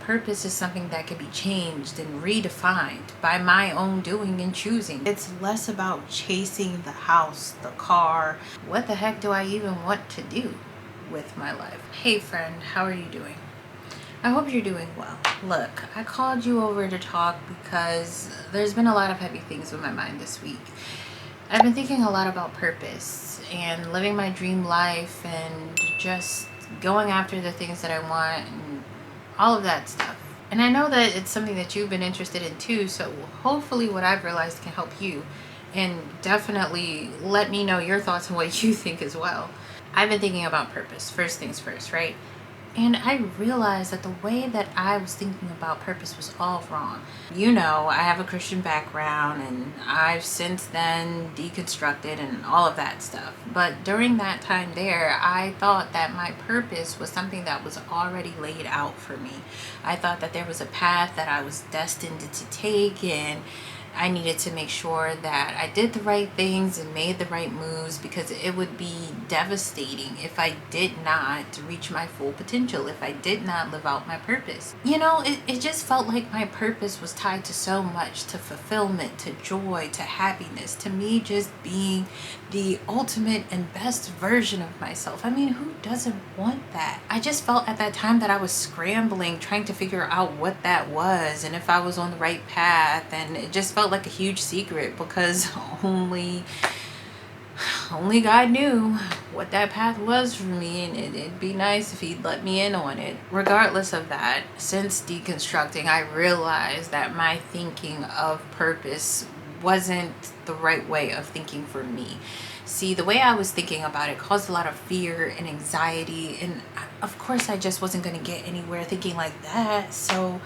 purpose is something that can be changed and redefined by my own doing and choosing. It's less about chasing the house, the car. What the heck do I even want to do with my life? Hey friend, how are you doing? I hope you're doing well. Look, I called you over to talk because there's been a lot of heavy things on my mind this week. I've been thinking a lot about purpose and living my dream life and just going after the things that I want and all of that stuff. And I know that it's something that you've been interested in too, so hopefully what I've realized can help you, and definitely let me know your thoughts on what you think as well. I've been thinking about purpose, first things first, right? And I realized that the way that I was thinking about purpose was all wrong. You know, I have a Christian background and I've since then deconstructed and all of that stuff. But during that time there, I thought that my purpose was something that was already laid out for me. I thought that there was a path that I was destined to take, and I needed to make sure that I did the right things and made the right moves, because it would be devastating if I did not reach my full potential, if I did not live out my purpose. You know, it just felt like my purpose was tied to so much, to fulfillment, to joy, to happiness, to me just being the ultimate and best version of myself. I mean, who doesn't want that? I just felt at that time that I was scrambling, trying to figure out what that was and if I was on the right path, and it just felt like a huge secret because only God knew what that path was for me, and it'd be nice if he'd let me in on it. Regardless of that, since deconstructing, I realized that my thinking of purpose wasn't the right way of thinking for me. See, the way I was thinking about it caused a lot of fear and anxiety, and of course I just wasn't going to get anywhere thinking like that. So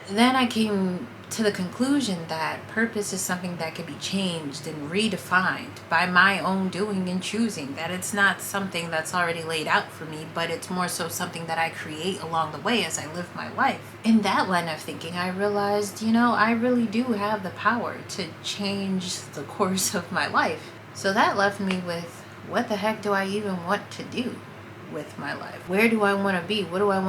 then I came to the conclusion that purpose is something that can be changed and redefined by my own doing and choosing, that it's not something that's already laid out for me, but it's more so something that I create along the way as I live my life. In that line of thinking, I realized, you know, I really do have the power to change the course of my life. So that left me with, what the heck do I even want to do with my life? Where do I want to be? Where do I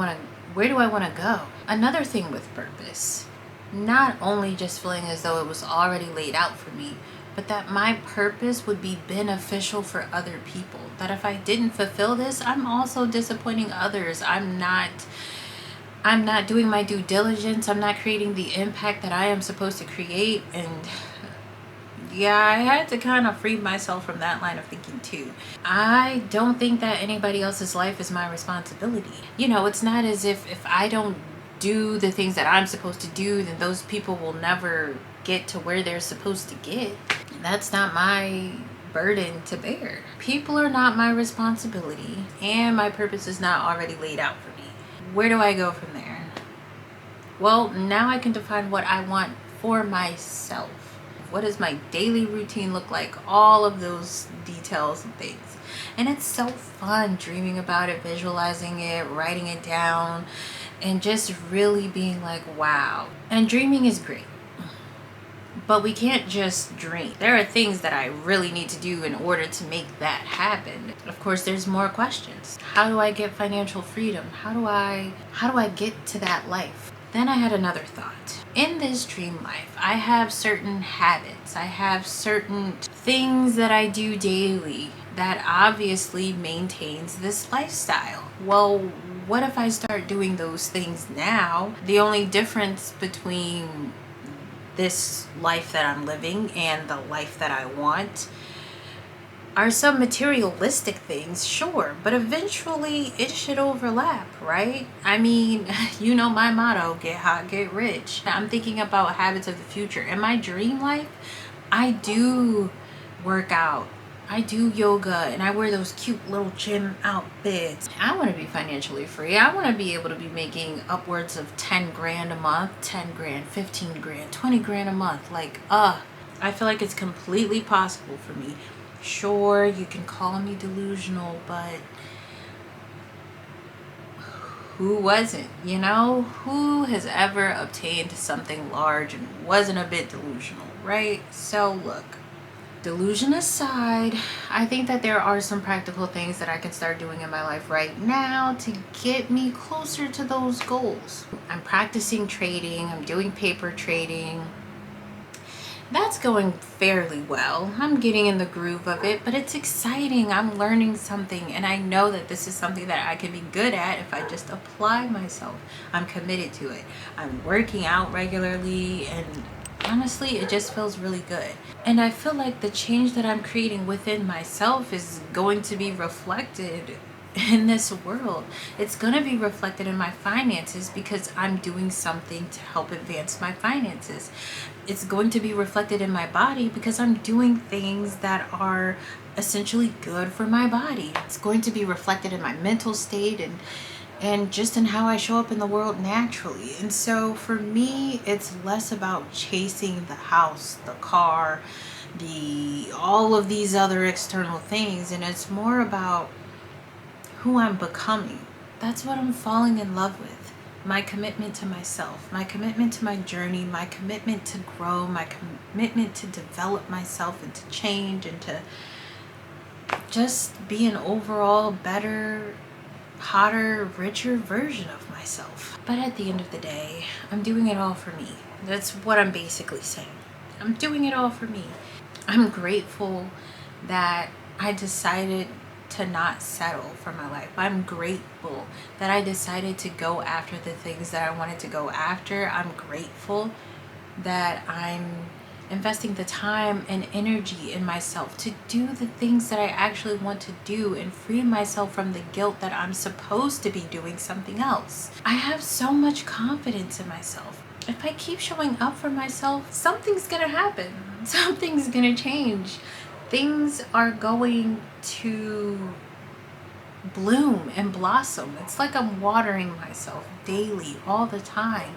want to go? Another thing with purpose, not only just feeling as though it was already laid out for me, but that my purpose would be beneficial for other people. That if I didn't fulfill this, I'm also disappointing others. I'm not doing my due diligence. I'm not creating the impact that I am supposed to create. And yeah, I had to kind of free myself from that line of thinking too. I don't think that anybody else's life is my responsibility. You know, it's not as if I don't do the things that I'm supposed to do, then those people will never get to where they're supposed to get. That's not my burden to bear. People are not my responsibility, and my purpose is not already laid out for me. Where do I go from there? Well, now I can define what I want for myself. What does my daily routine look like? All of those details and things. And it's so fun dreaming about it, visualizing it, writing it down, and just really being like, wow. And dreaming is great, but we can't just dream. There are things that I really need to do in order to make that happen. Of course, there's more questions. How do I get financial freedom? How do I get to that life? Then I had another thought. In this dream life, I have certain habits. I have certain things that I do daily that obviously maintains this lifestyle. Well, what if I start doing those things now? The only difference between this life that I'm living and the life that I want are some materialistic things, sure, but eventually it should overlap, right? I mean, you know my motto, get hot, get rich. I'm thinking about habits of the future. In my dream life, I do work out. I do yoga, and I wear those cute little gym outfits. I want to be financially free. I want to be able to be making upwards of 10 grand a month, 10 grand, 15 grand, 20 grand a month. Like, I feel like it's completely possible for me. Sure, you can call me delusional, but who wasn't, you know? Who has ever obtained something large and wasn't a bit delusional, right? So look, Delusion aside, I think that there are some practical things that I can start doing in my life right now to get me closer to those goals. I'm practicing trading, I'm doing paper trading. That's going fairly well. I'm getting in the groove of it, but it's exciting. I'm learning something, and I know that this is something that I can be good at if I just apply myself. I'm committed to it. I'm working out regularly, and honestly, it just feels really good. And I feel like the change that I'm creating within myself is going to be reflected in this world. It's going to be reflected in my finances because I'm doing something to help advance my finances. It's going to be reflected in my body because I'm doing things that are essentially good for my body. It's going to be reflected in my mental state and just in how I show up in the world naturally. And so for me, it's less about chasing the house, the car, all of these other external things, and it's more about who I'm becoming. That's what I'm falling in love with. My commitment to myself, my commitment to my journey, my commitment to grow, my commitment to develop myself and to change and to just be an overall better, hotter, richer version of myself. But at the end of the day, I'm doing it all for me. That's what I'm basically saying. I'm doing it all for me. I'm grateful that I decided to not settle for my life. I'm grateful that I decided to go after the things that I wanted to go after. I'm grateful that I'm investing the time and energy in myself to do the things that I actually want to do and free myself from the guilt that I'm supposed to be doing something else. I have so much confidence in myself. If I keep showing up for myself, something's gonna happen. Something's gonna change. Things are going to bloom and blossom. It's like I'm watering myself daily, all the time.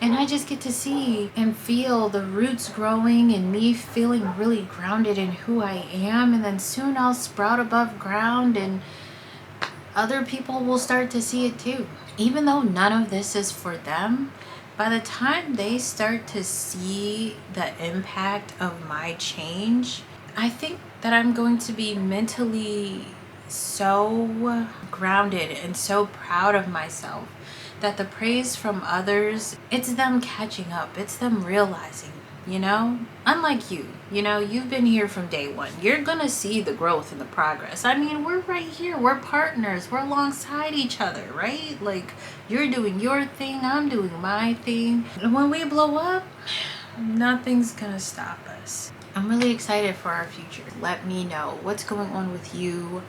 And I just get to see and feel the roots growing and me feeling really grounded in who I am. And then soon I'll sprout above ground and other people will start to see it too. Even though none of this is for them, by the time they start to see the impact of my change, I think that I'm going to be mentally so grounded and so proud of myself that the praise from others, it's them catching up. It's them realizing, unlike you've been here from day one. You're gonna see the growth and the progress. I mean, we're right here. We're partners. We're alongside each other, right? Like, you're doing your thing, I'm doing my thing. And when we blow up, nothing's gonna stop us. I'm really excited for our future. Let me know what's going on with you.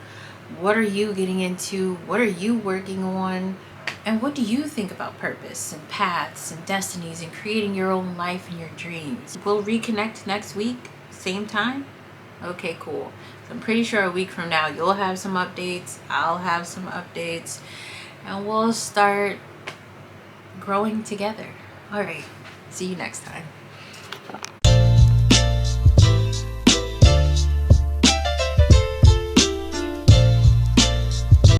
What are you getting into? What are you working on? And what do you think about purpose and paths and destinies and creating your own life and your dreams? We'll reconnect next week, same time? Okay, cool. So I'm pretty sure a week from now you'll have some updates, I'll have some updates, and we'll start growing together. All right, see you next time.